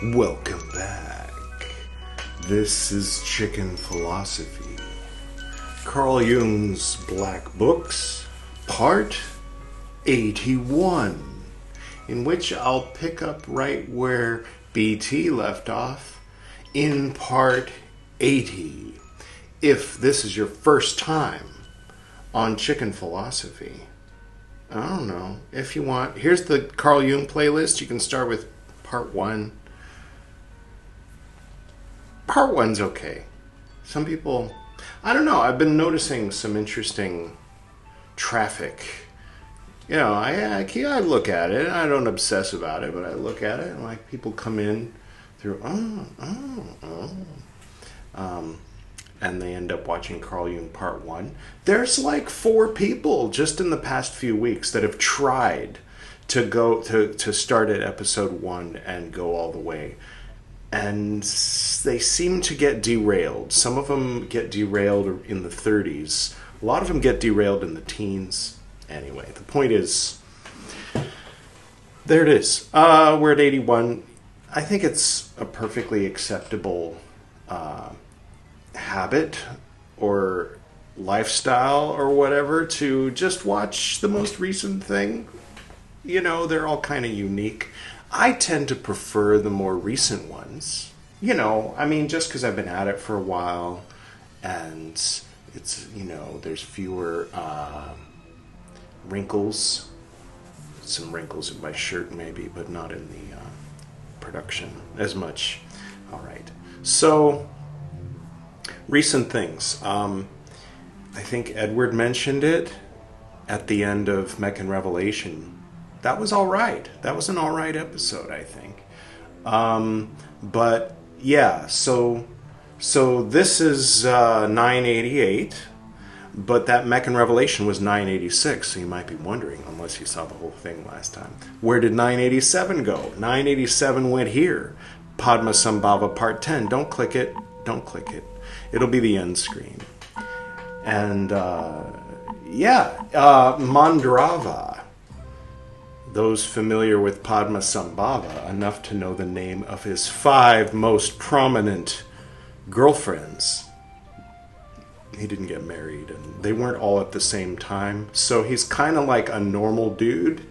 Welcome back. This is Chicken Philosophy. Carl Jung's Black Books, Part 81, in which I'll pick up right where BT left off in Part 80. If this is your first time on Chicken Philosophy, I don't know, if you want, here's the Carl Jung playlist. You can start with Part 1. Part 1's okay. Some people, I don't know, I've been noticing some interesting traffic. You know, I look at it, I don't obsess about it, but I look at it, and like people come in through, and they end up watching Carl Jung Part 1. There's like 4 people just in the past few weeks that have tried to go to start at episode 1 and go all the way. And they seem to get derailed. Some of them get derailed in the 30s. A lot of them get derailed in the teens. Anyway, the point is, there it is. We're at 81. I think it's a perfectly acceptable habit or lifestyle or whatever to just watch the most recent thing. You know, they're all kind of unique. I tend to prefer the more recent ones. You know, I mean, just because I've been at it for a while and it's, you know, there's fewer wrinkles. Some wrinkles in my shirt maybe, but not in the production as much. All right. So, recent things. I think Edward mentioned it at the end of Meccan Revelation. That was all right. That was an all right episode, I think. But yeah, so this is 988, but that Meccan Revelation was 986. So you might be wondering, unless you saw the whole thing last time, where did 987 go? 987 went here. Padmasambhava Part 10. Don't click it. Don't click it. It'll be the end screen. And Mandrava. Those familiar with Padmasambhava enough to know the name of his 5 most prominent girlfriends. He didn't get married, and they weren't all at the same time. So he's kind of like a normal dude.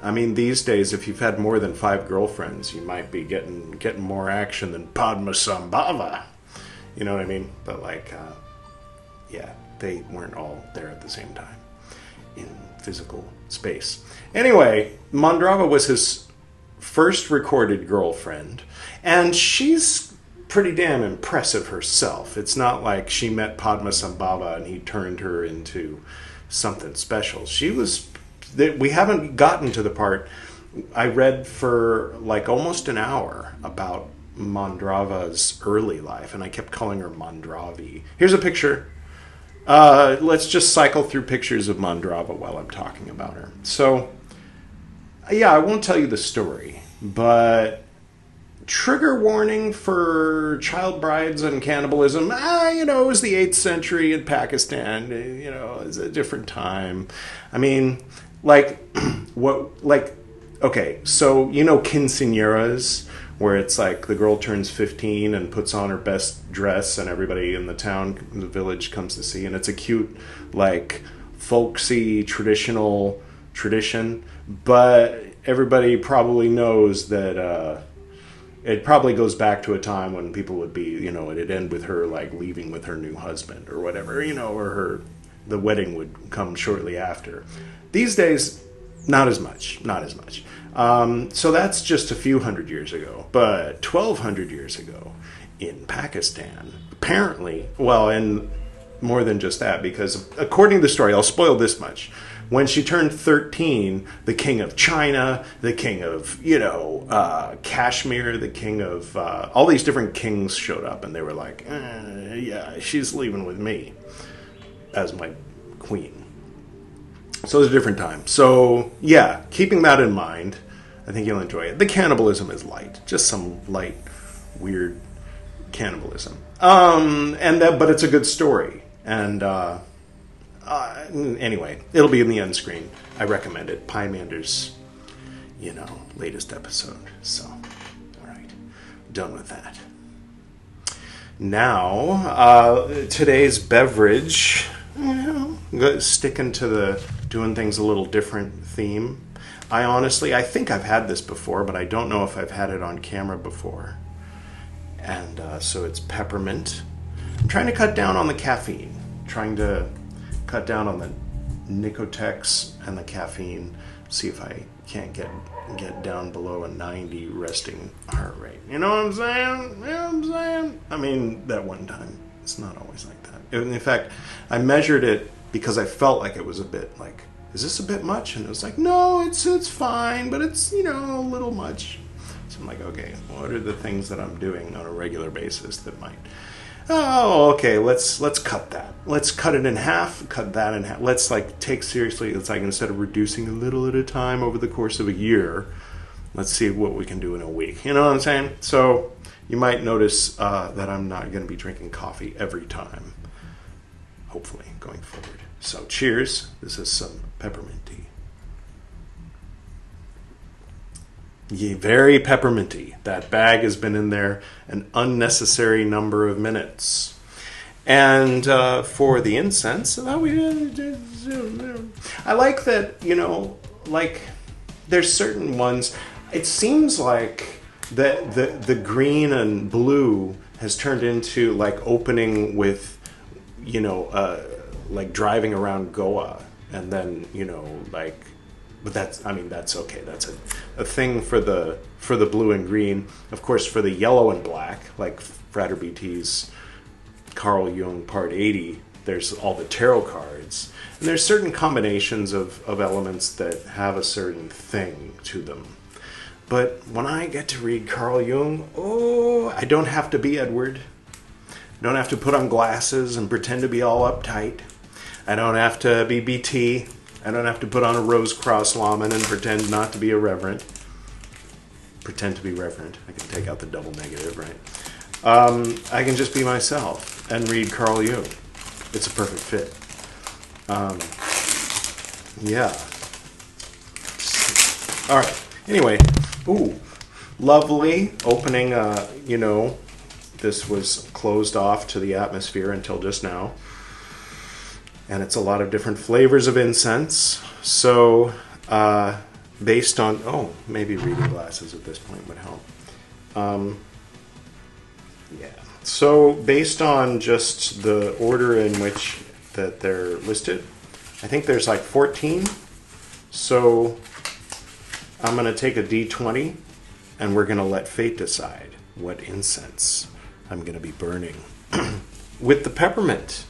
I mean, these days, if you've had more than 5 girlfriends, you might be getting more action than Padmasambhava. You know what I mean? But like, they weren't all there at the same time in physical space. Anyway, Mandrava was his first recorded girlfriend, and she's pretty damn impressive herself. It's not like she met Padmasambhava and he turned her into something special. We haven't gotten to the part. I read for like almost an hour about Mandrava's early life, and I kept calling her Mandravi. Here's a picture. Let's just cycle through pictures of Mandrava while I'm talking about her. So, yeah, I won't tell you the story, but trigger warning for child brides and cannibalism. You know, it was the 8th century in Pakistan. You know, it was a different time. I mean, okay, so, you know, quinceañeras, where it's like the girl turns 15 and puts on her best dress and everybody in the town, the village comes to see. And it's a cute, like, folksy, traditional tradition. But everybody probably knows that it probably goes back to a time when people would be, you know, it'd end with her, like, leaving with her new husband or whatever, you know, or the wedding would come shortly after. These days, not as much. So that's just a few hundred years ago. But 1,200 years ago in Pakistan, apparently, well, and more than just that, because according to the story, I'll spoil this much. When she turned 13, the king of China, the king of, you know, Kashmir, the king of, all these different kings showed up, and they were like, yeah, she's leaving with me as my queen. So it was a different time. So, yeah, keeping that in mind, I think you'll enjoy it. The cannibalism is light. Just some light, weird cannibalism. But it's a good story. And, anyway, it'll be in the end screen. I recommend it. Pymander's, latest episode. So, all right. done with that. Now, today's beverage, sticking to the doing things a little different theme. I think I've had this before, but I don't know if I've had it on camera before. And so it's peppermint. I'm trying to cut down on the caffeine. Trying to cut down on the Nicotex and the caffeine. See if I can't get down below a 90 resting heart rate. You know what I'm saying? You know what I'm saying? I mean, that one time. It's not always like that. In fact, I measured it because I felt like it was a bit like, is this a bit much? And it was like, no, it's fine, but it's, a little much. So I'm like, okay, what are the things that I'm doing on a regular basis that might... Oh, okay, let's cut that. Let's cut it in half, cut that in half. Let's take seriously, it's like instead of reducing a little at a time over the course of a year, let's see what we can do in a week. You know what I'm saying? So you might notice that I'm not going to be drinking coffee every time, hopefully, going forward. So cheers. This is some peppermint tea. Yeah, very pepperminty. That bag has been in there an unnecessary number of minutes. And for the incense, I like that, there's certain ones. It seems like the green and blue has turned into opening with, driving around Goa. And then, but that's okay. That's a thing for the blue and green. Of course, for the yellow and black, like Frater BT's Carl Jung Part 80, there's all the tarot cards. And there's certain combinations of elements that have a certain thing to them. But when I get to read Carl Jung, I don't have to be Edward. I don't have to put on glasses and pretend to be all uptight. I don't have to be BT. I don't have to put on a Rose Cross Lawman and pretend not to be a reverend. Pretend to be reverend. I can take out the double negative, right? I can just be myself and read Carl Jung. It's a perfect fit. Yeah. All right. Anyway. Ooh. Lovely opening. This was closed off to the atmosphere until just now. And it's a lot of different flavors of incense. So, based on... maybe reading glasses at this point would help. Yeah. So, based on just the order in which that they're listed, I think there's 14. So, I'm going to take a D20, and we're going to let fate decide what incense I'm going to be burning. With the peppermint...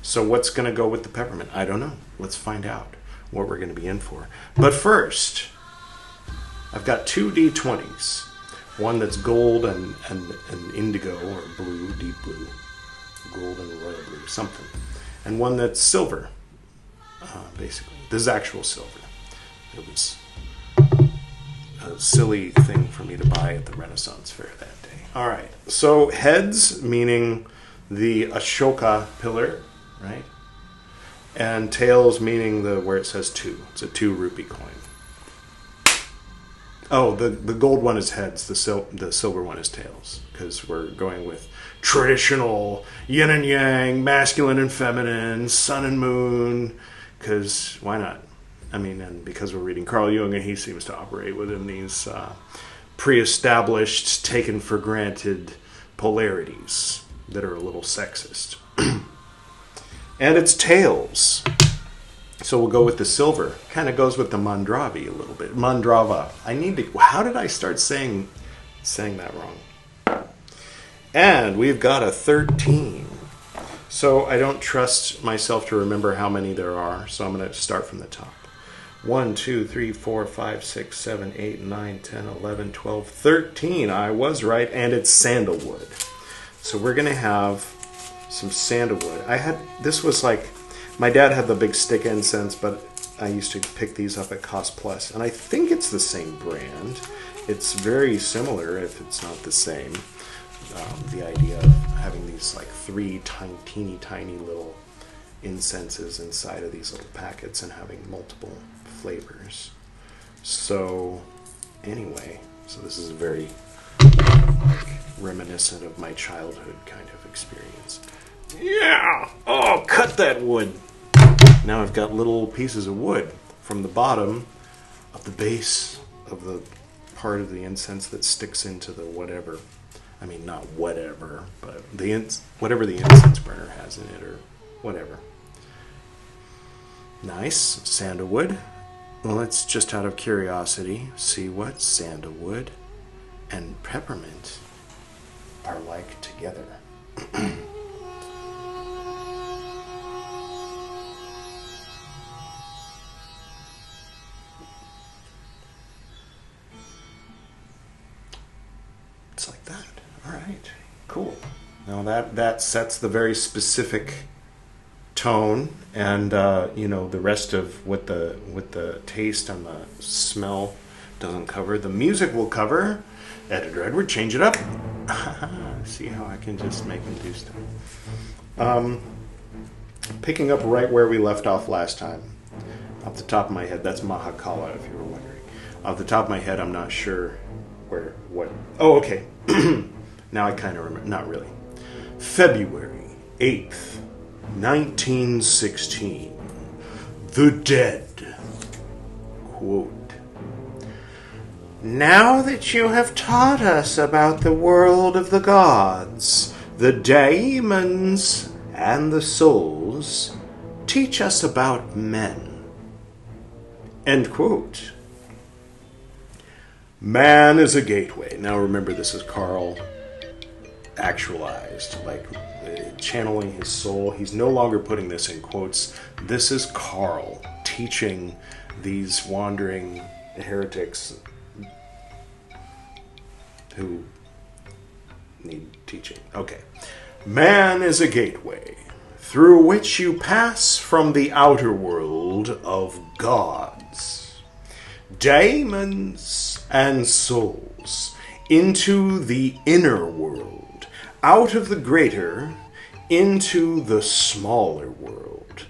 So what's going to go with the peppermint? I don't know. Let's find out what we're going to be in for. But first, I've got 2 D20s. One that's gold and indigo, or blue, deep blue. Gold and royal blue, something. And one that's silver, basically. This is actual silver. It was a silly thing for me to buy at the Renaissance Fair that day. All right. So heads, meaning the Ashoka pillar. Right? And tails meaning where it says 2. It's a 2 rupee coin. Oh, the gold one is heads, the silver one is tails. Because we're going with traditional yin and yang, masculine and feminine, sun and moon. Because why not? And because we're reading Carl Jung and he seems to operate within these pre-established, taken for granted polarities that are a little sexist. And it's tails. So we'll go with the silver. Kind of goes with the Mandravi a little bit. Mandrava. How did I start saying that wrong? And we've got a 13. So I don't trust myself to remember how many there are. So I'm going to start from the top. 1, 2, 3, 4, 5, 6, 7, 8, 9, 10, 11, 12, 13. I was right. And it's sandalwood. So we're going to have some sandalwood. My dad had the big stick incense, but I used to pick these up at Cost Plus, and I think it's the same brand. It's very similar, if it's not the same. The idea of having these 3 teeny tiny little incenses inside of these little packets and having multiple flavors. So anyway, this is a very reminiscent of my childhood kind of experience. Yeah! Oh, cut that wood! Now I've got little pieces of wood from the bottom of the base of the part of the incense that sticks into the whatever. I mean, not whatever, but whatever the incense burner has in it, or whatever. Nice. Sandalwood. Well, let's just out of curiosity see what sandalwood and peppermint are like together. It's like that. All right. Cool. Now that sets the very specific tone, and the rest of what the taste and the smell doesn't cover, the music will cover. Editor Edward, change it up. See how I can just make him do stuff. Picking up right where we left off last time. Off the top of my head, that's Mahakala, if you were wondering. Off the top of my head, I'm not sure what. Oh, okay. Now I kind of remember. Not really. February 8th, 1916. The Dead. Quote. Now that you have taught us about the world of the gods, the daemons, and the souls, teach us about men. End quote. Man is a gateway. Now remember, this is Carl actualized, like channeling his soul. He's no longer putting this in quotes. This is Carl teaching these wandering heretics who need teaching. Okay. Man is a gateway through which you pass from the outer world of gods, daemons, and souls into the inner world, out of the greater into the smaller world.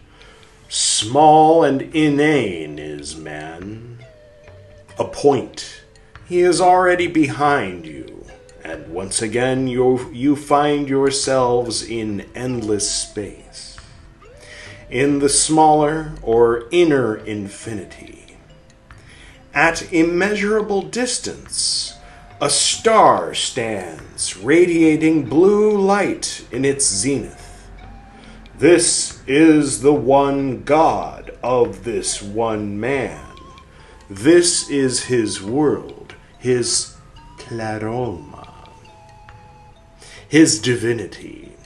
Small and inane is man. A point. He is already behind you, and once again you find yourselves in endless space, in the smaller or inner infinity. At immeasurable distance, a star stands, radiating blue light in its zenith. This is the one God of this one man. This is his world, his pleroma, his divinity.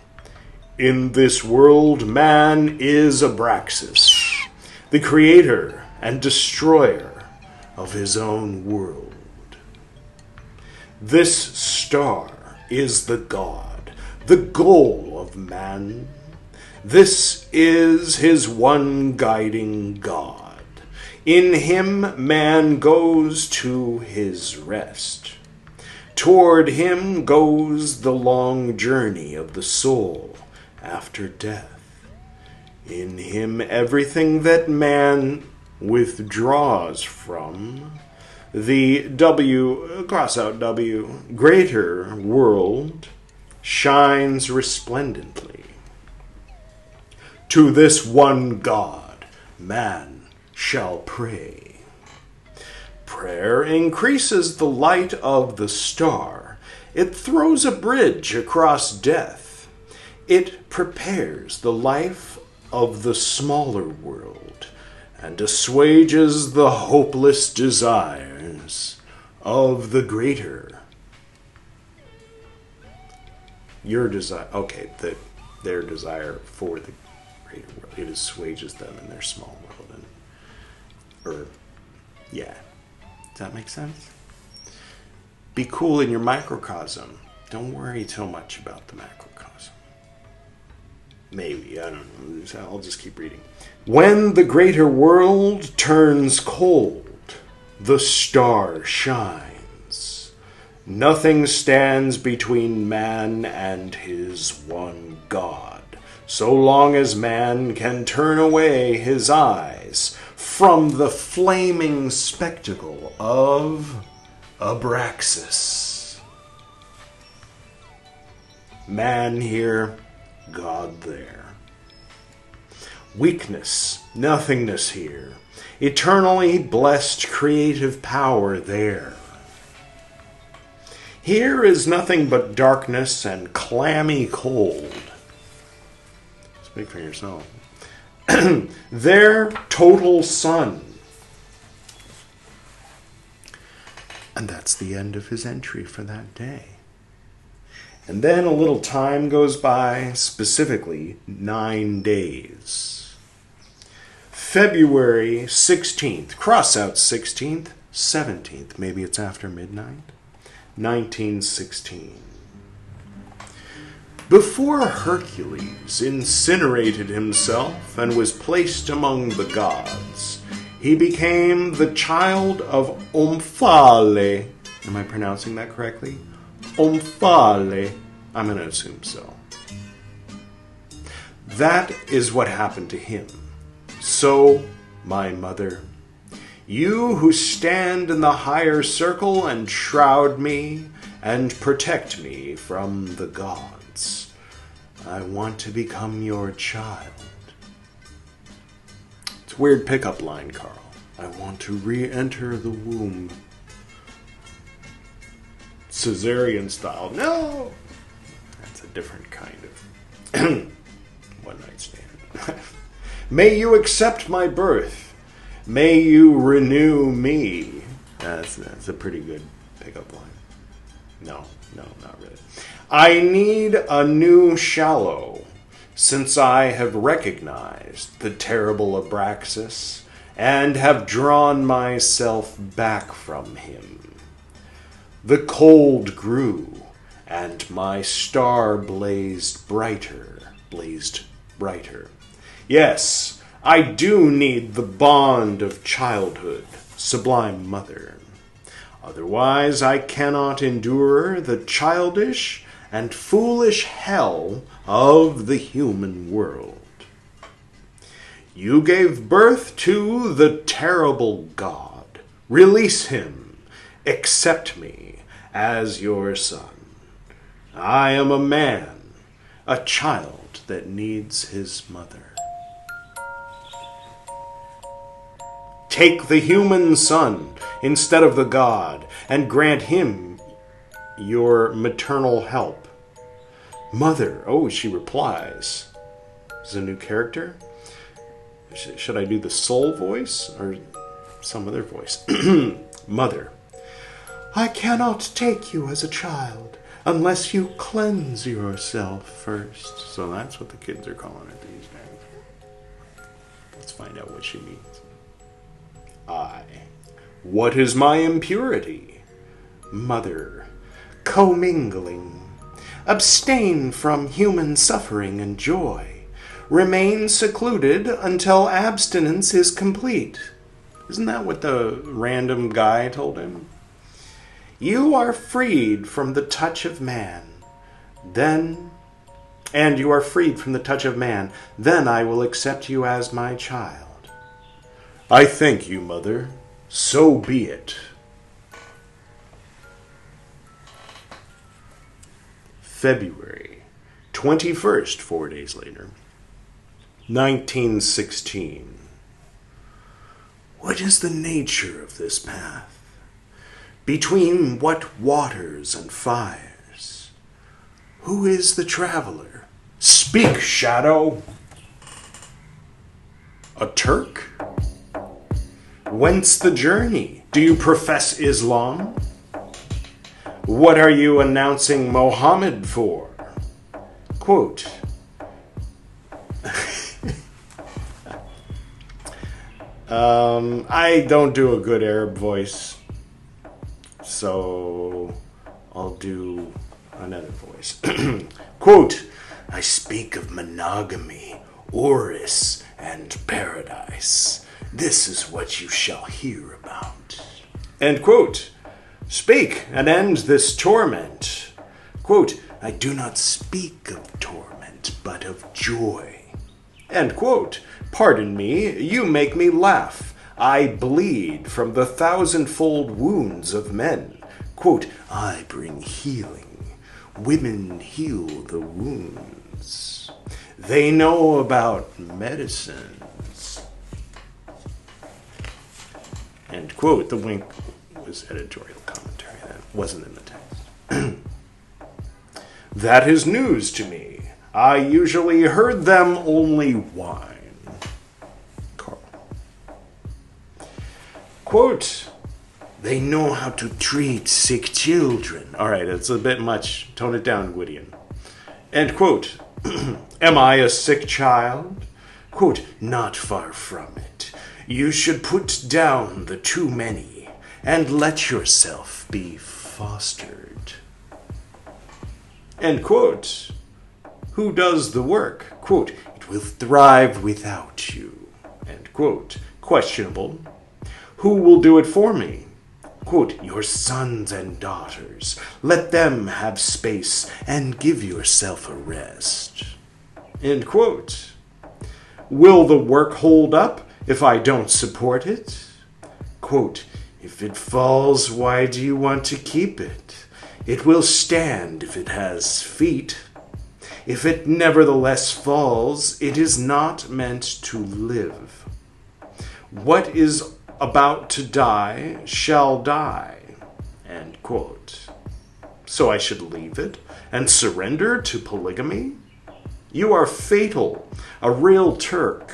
In this world, man is Abraxas, the creator and destroyer of his own world. This star is the God, the goal of man. This is his one guiding God. In him, man goes to his rest. Toward him goes the long journey of the soul after death. In him, everything that man withdraws from, the greater world, shines resplendently. To this one God, man shall pray. Prayer increases the light of the star. It throws a bridge across death. It prepares the life of the smaller world and assuages the hopeless desires of the greater. Your desire, okay, their desire for the greater world. It assuages them in their small world. Yeah. Does that make sense? Be cool in your microcosm. Don't worry too much about the macrocosm. Maybe, I don't know. I'll just keep reading. When the greater world turns cold, the star shines. Nothing stands between man and his one God, so long as man can turn away his eyes from the flaming spectacle of Abraxas. Man here, God there. Weakness, nothingness here. Eternally blessed creative power there. Here is nothing but darkness and clammy cold. Speak for yourself. There, total sun. And that's the end of his entry for that day. And then a little time goes by, specifically 9 days. February 16th, cross out 16th, 17th, maybe it's after midnight, 1916. Before Hercules incinerated himself and was placed among the gods, he became the child of Omphale. Am I pronouncing that correctly? Omphale. I'm going to assume so. That is what happened to him. So, my mother, you who stand in the higher circle and shroud me and protect me from the gods, I want to become your child. It's a weird pickup line, Carl. I want to re-enter the womb. Caesarean style. No! That's a different kind of one-night stand. May you accept my birth. May you renew me. That's a pretty good pickup line. No, not really. I need a new shallow, since I have recognized the terrible Abraxas and have drawn myself back from him. The cold grew, and my star blazed brighter. Yes, I do need the bond of childhood, sublime mother. Otherwise I cannot endure the childish and foolish hell of the human world. You gave birth to the terrible God. Release him. Accept me as your son. I am a man, a child that needs his mother. Take the human son instead of the God, and grant him your maternal help. Mother, she replies. This is a new character? Should I do the soul voice or some other voice? Mother, I cannot take you as a child unless you cleanse yourself first. So that's what the kids are calling it these days. Let's find out what she means. What is my impurity? Mother, commingling. Abstain from human suffering and joy. Remain secluded until abstinence is complete. Isn't that what the random guy told him? You are freed from the touch of man. Then I will accept you as my child. I thank you, mother. So be it. February 21st, 4 days later, 1916. What is the nature of this path? Between what waters and fires? Who is the traveler? Speak, shadow! A Turk? Whence the journey? Do you profess Islam? What are you announcing Mohammed for? Quote, I don't do a good Arab voice, so I'll do another voice. Quote, I speak of monogamy, Oris, and paradise. This is what you shall hear about. End quote. Speak and end this torment. Quote, I do not speak of torment, but of joy. End quote. Pardon me, you make me laugh. I bleed from the thousandfold wounds of men. Quote, I bring healing women heal the wounds. They know about medicines. End quote. The wink was editorial commentary. That wasn't in the text. That is news to me. I usually heard them only whine. Carl. Quote, they know how to treat sick children. All right, it's a bit much. Tone it down, Gwydion. End quote. Am I a sick child? Quote, not far from it. You should put down the too many and let yourself be fostered. End quote. Who does the work? Quote, it will thrive without you. End quote. Questionable. Who will do it for me? Quote, your sons and daughters. Let them have space and give yourself a rest. End quote. Will the work hold up if I don't support it? Quote, if it falls, why do you want to keep it? It will stand if it has feet. If it nevertheless falls, it is not meant to live. What is about to die shall die. End quote. So I should leave it and surrender to polygamy? You are fatal, a real Turk.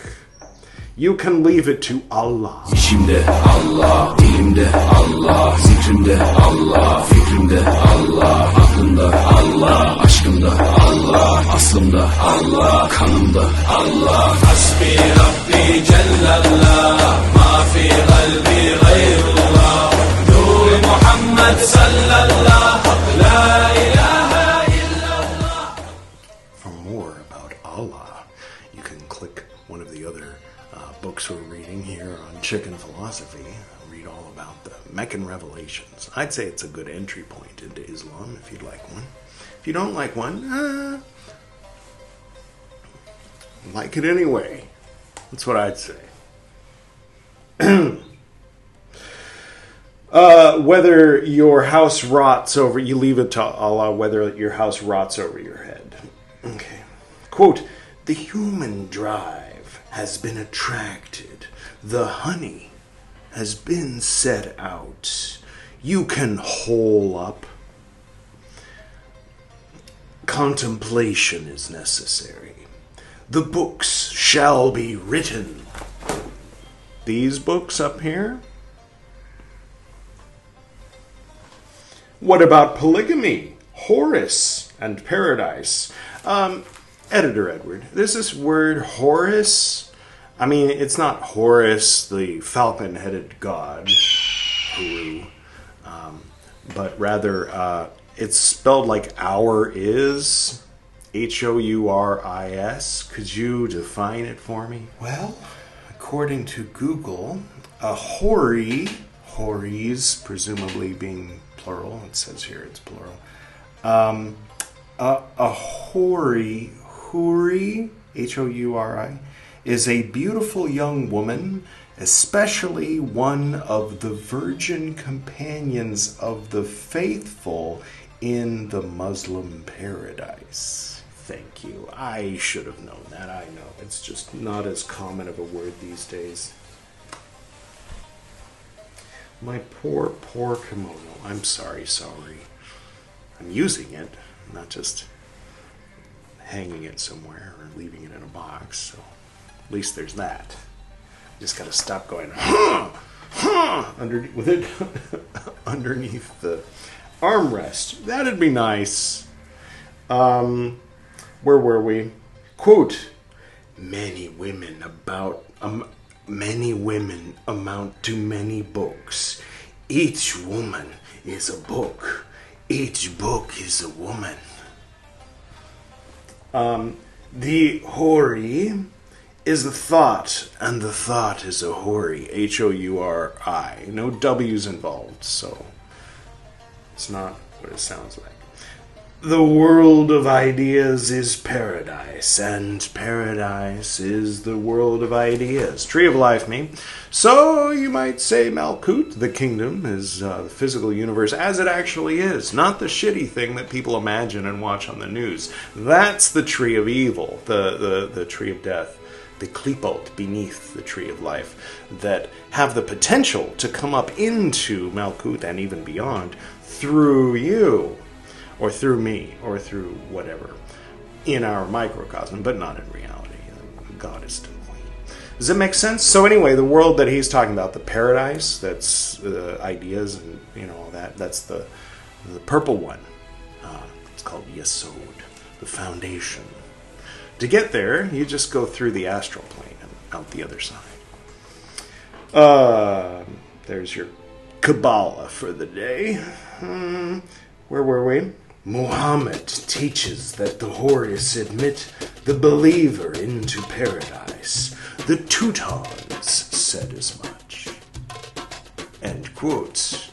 You can leave it to Allah. İçimde Allah, dilimde Allah, zikrimde Allah, fikrimde Allah, aklımda Allah, aşkımda Allah, aslımda Allah, kanımda Allah. Hasbi Rabbi Cellallah, ma fi kalbi gayrullah, Nur Muhammed sallallahu, la ilahe illallah. For more about Allah, you can click one of the other books we're reading here on chicken philosophy. Read all about the Meccan Revelations. I'd say it's a good entry point into Islam if you'd like one. If you don't like one, like it anyway. That's what I'd say. Whether your house rots over, you leave it to Allah whether your house rots over your head. Okay. Quote, the human drive has been attracted. The honey has been set out. You can hole up. Contemplation is necessary. The books shall be written. These books up here? What about polygamy, Horus, and paradise? Editor Edward, there's this word Horus. I mean, it's not Horus, the falcon-headed god, Peru, but rather it's spelled like our is, Houris. Could you define it for me? Well, according to Google, a hori, horis presumably being plural, it says here it's plural, a hori, Houri, Houri, is a beautiful young woman, especially one of the virgin companions of the faithful in the Muslim paradise. Thank you. I should have known that. I know. It's just not as common of a word these days. My poor, poor kimono. I'm sorry. I'm using it, not just hanging it somewhere or leaving it in a box, so at least there's that. Just gotta stop going underneath with it underneath the armrest. That'd be nice. Where were we? Quote, many women amount to many books. Each woman is a book. Each book is a woman. The hori is a thought, and the thought is a hori. Houri. No W's involved, so it's not what it sounds like. The world of ideas is paradise, and paradise is the world of ideas. Tree of life, me. So you might say Malkut, the kingdom, is the physical universe as it actually is, not the shitty thing that people imagine and watch on the news. That's the tree of evil, the tree of death, the klipot beneath the tree of life, that have the potential to come up into Malkut and even beyond through you. Or through me, or through whatever, in our microcosm, but not in reality. God is still clean. Does it make sense? So anyway, the world that he's talking about, the paradise, that's ideas and all that, that's the purple one. It's called Yesod, the foundation. To get there, you just go through the astral plane and out the other side. There's your Kabbalah for the day. Where were we? Muhammad teaches that the Horus admit the believer into paradise. The Teutons said as much. End quote.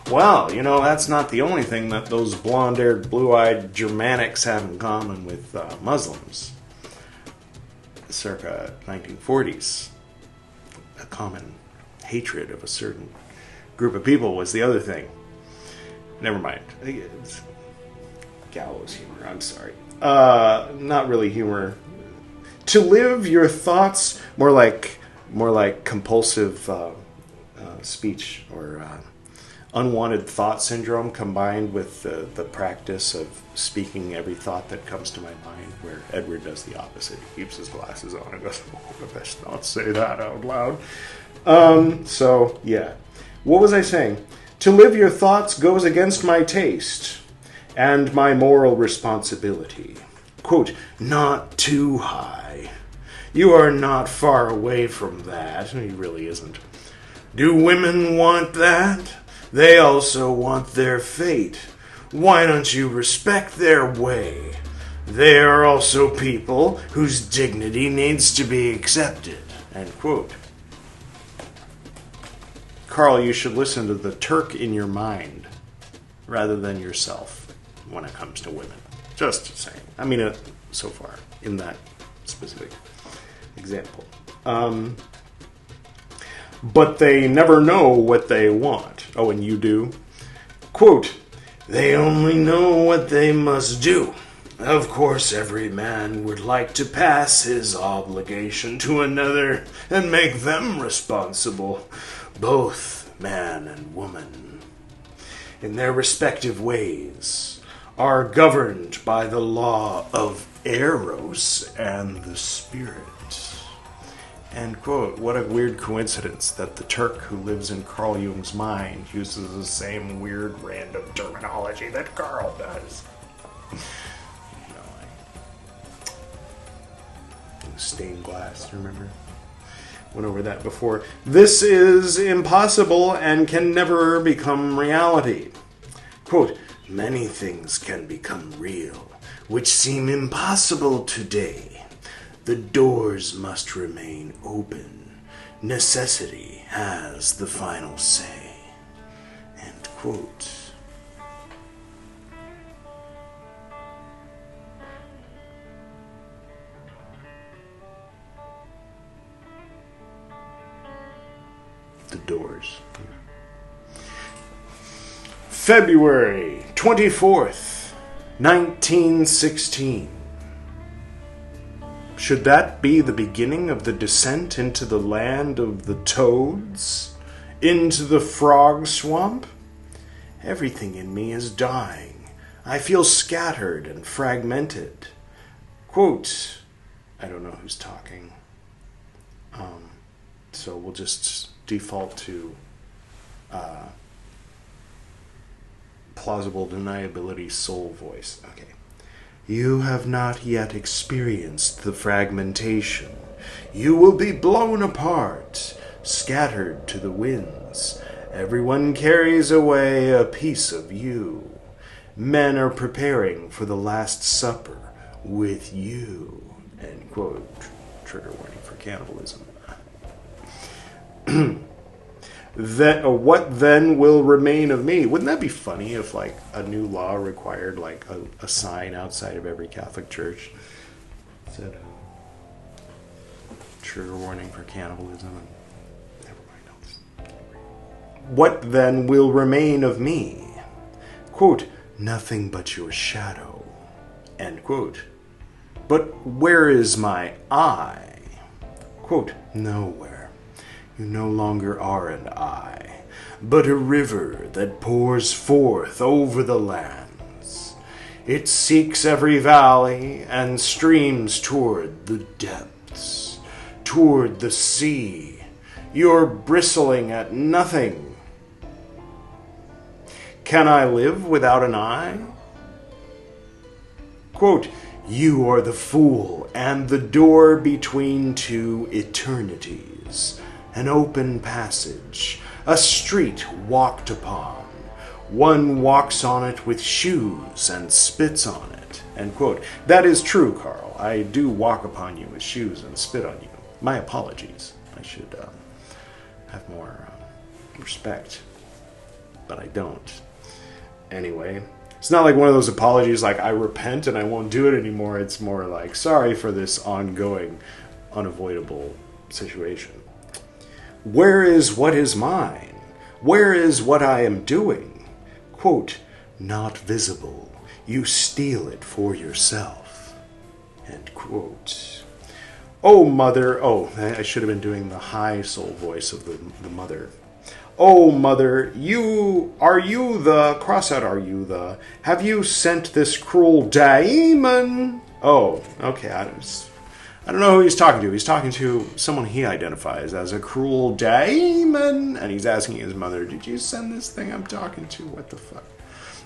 Well, that's not the only thing that those blonde-haired, blue-eyed Germanics have in common with Muslims. Circa 1940s. A common hatred of a certain group of people was the other thing. Never mind. It's gallows humor. I'm sorry. Not really humor. To live your thoughts, more like compulsive speech or unwanted thought syndrome combined with the practice of speaking every thought that comes to my mind, where Edward does the opposite. He keeps his glasses on and goes, "Oh, I best not say that out loud." So, yeah. What was I saying? To live your thoughts goes against my taste and my moral responsibility. Quote, not too high. You are not far away from that. He really isn't. Do women want that? They also want their fate. Why don't you respect their way? They are also people whose dignity needs to be accepted. End quote. Carl, you should listen to the Turk in your mind rather than yourself when it comes to women. Just saying. I mean, so far, in that specific example. But they never know what they want. Oh, and you do? Quote, they only know what they must do. Of course, every man would like to pass his obligation to another and make them responsible. Both man and woman, in their respective ways, are governed by the law of Eros and the spirit. End quote. What a weird coincidence that the Turk who lives in Carl Jung's mind uses the same weird random terminology that Carl does. Stained glass, remember? Went over that before. This is impossible and can never become reality. Quote, many things can become real, which seem impossible today. The doors must remain open. Necessity has the final say. End quote. The doors. February 24th, 1916. Should that be the beginning of the descent into the land of the toads? Into the frog swamp? Everything in me is dying. I feel scattered and fragmented. Quote, I don't know who's talking. So we'll just default to plausible deniability soul voice. Okay. You have not yet experienced the fragmentation. You will be blown apart, scattered to the winds. Everyone carries away a piece of you. Men are preparing for the Last Supper with you. End quote. Trigger warning for cannibalism. What then will remain of me? Wouldn't that be funny if like a new law required like a sign outside of every Catholic church that said trigger warning for cannibalism and never mind else. What then will remain of me? Quote, nothing but your shadow. End quote. But where is my I? Quote, nowhere. You no longer are an I, but a river that pours forth over the lands. It seeks every valley and streams toward the depths, toward the sea. You're bristling at nothing. Can I live without an I? Quote, you are the fool and the door between two eternities, an open passage, a street walked upon. One walks on it with shoes and spits on it. End quote. That is true, Carl. I do walk upon you with shoes and spit on you. My apologies. I should have more respect, but I don't. Anyway, it's not like one of those apologies like I repent and I won't do it anymore. It's more like sorry for this ongoing, unavoidable situation. Where is what is mine? Where is what I am doing? Quote, not visible. You steal it for yourself. End quote. Oh, mother. Oh, I should have been doing the high soul voice of the mother. Oh, mother, are you the, have you sent this cruel daemon? Oh, okay, I don't know who he's talking to. He's talking to someone he identifies as a cruel daemon, and he's asking his mother, did you send this thing I'm talking to? What the fuck?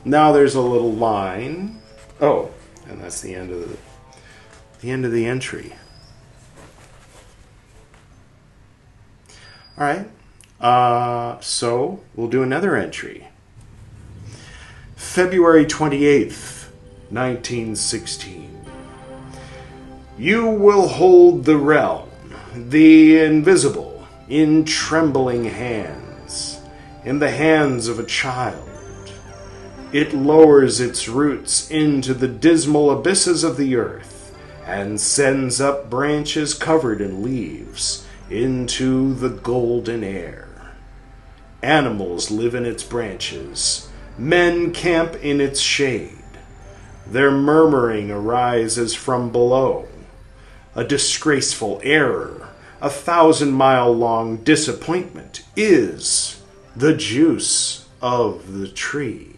Now there's a little line. Oh, and that's the end of the entry. All right. So we'll do another entry. February 28th, 1916. You will hold the realm, the invisible, in trembling hands, in the hands of a child. It lowers its roots into the dismal abysses of the earth and sends up branches covered in leaves into the golden air. Animals live in its branches. Men camp in its shade. Their murmuring arises from below. A disgraceful error, a 1,000-mile-long disappointment is the juice of the tree.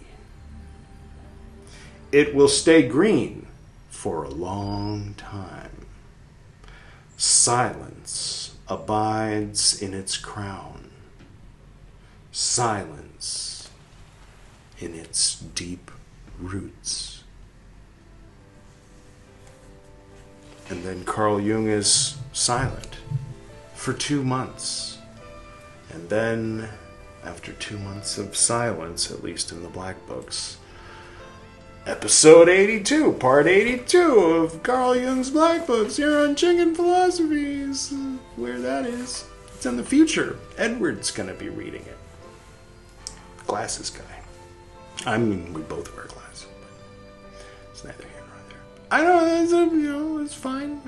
It will stay green for a long time. Silence abides in its crown. Silence in its deep roots. And then Carl Jung is silent for 2 months. And then, after 2 months of silence, at least in the Black Books, episode 82, part 82 of Carl Jung's Black Books here on Chicken Philosophies. Where that is. It's in the future. Edward's going to be reading it. Glasses guy. I mean, we both wear glasses, but it's neither here nor there. I know, it's fine.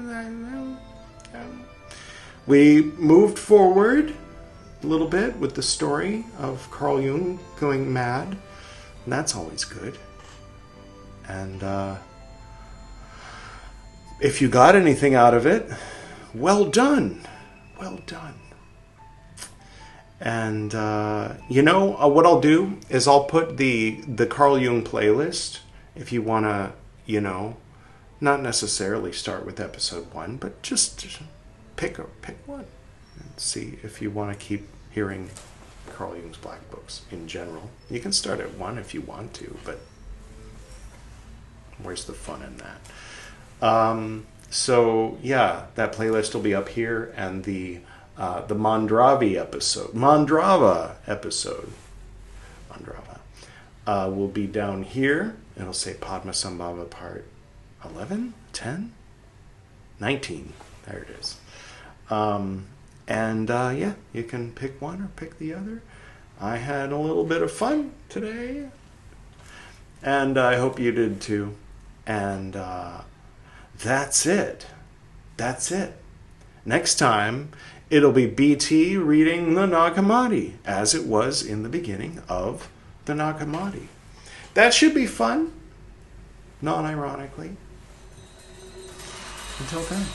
We moved forward a little bit with the story of Carl Jung going mad, and that's always good. And if you got anything out of it, well done. Well done. And, what I'll do is I'll put the Carl Jung playlist, if you want to, not necessarily start with episode 1, but just pick one and see if you want to keep hearing Carl Jung's Black Books in general. You can start at 1 if you want to, but where's the fun in that? So, yeah, that playlist will be up here, and the Mandrava episode will be down here. It'll say Padmasambhava part 11, 10, 19. There it is. You can pick one or pick the other. I had a little bit of fun today. And I hope you did too. And that's it. That's it. Next time, it'll be BT reading the Nag Hammadi, as it was in the beginning of the Nag Hammadi. That should be fun, non-ironically. Until then.